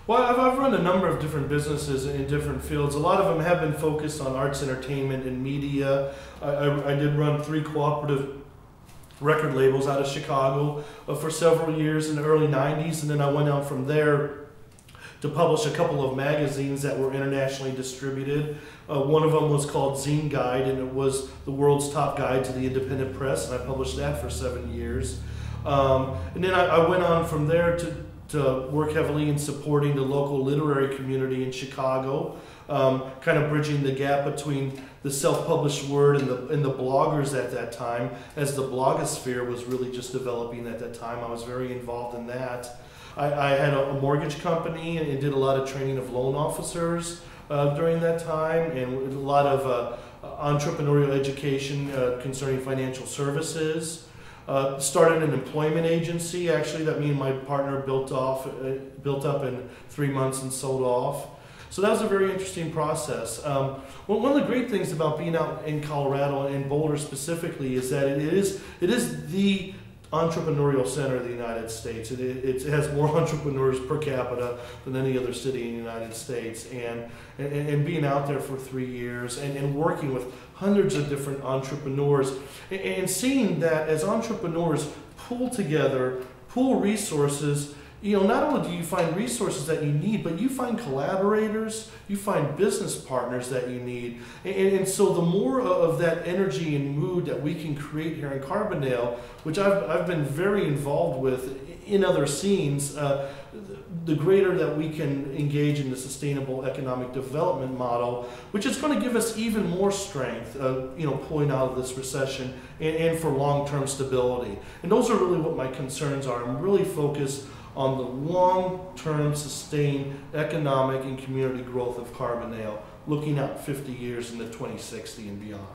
Well, I've run a number of different businesses in different fields. A lot of them have been focused on arts, entertainment, and media. I did run 3 cooperative record labels out of Chicago for several years in the early 90s, and then I went out from there to publish a couple of magazines that were internationally distributed. One of them was called Zine Guide, and it was the world's top guide to the independent press, and I published that for 7 years. And then I went on from there to work heavily in supporting the local literary community in Chicago, kind of bridging the gap between the self-published word and the bloggers at that time, as the blogosphere was really just developing at that time. I was very involved in that. I had a mortgage company and did a lot of training of loan officers during that time, and a lot of entrepreneurial education concerning financial services. Started an employment agency, actually, that me and my partner built up in 3 months and sold off. So that was a very interesting process. One of the great things about being out in Colorado and Boulder specifically is that it is the entrepreneurial center of the United States. It has more entrepreneurs per capita than any other city in the United States. And being out there for 3 years and working with hundreds of different entrepreneurs and seeing that as entrepreneurs pull together, pool resources, not only do you find resources that you need, but you find collaborators, you find business partners that you need. And so the more of that energy and mood that we can create here in Carbondale, which I've been very involved with in other scenes, the greater that we can engage in the sustainable economic development model, which is going to give us even more strength, pulling out of this recession and for long-term stability. And those are really what my concerns are. I'm really focused on the long-term sustained economic and community growth of Carbondale, looking out 50 years into 2060 and beyond.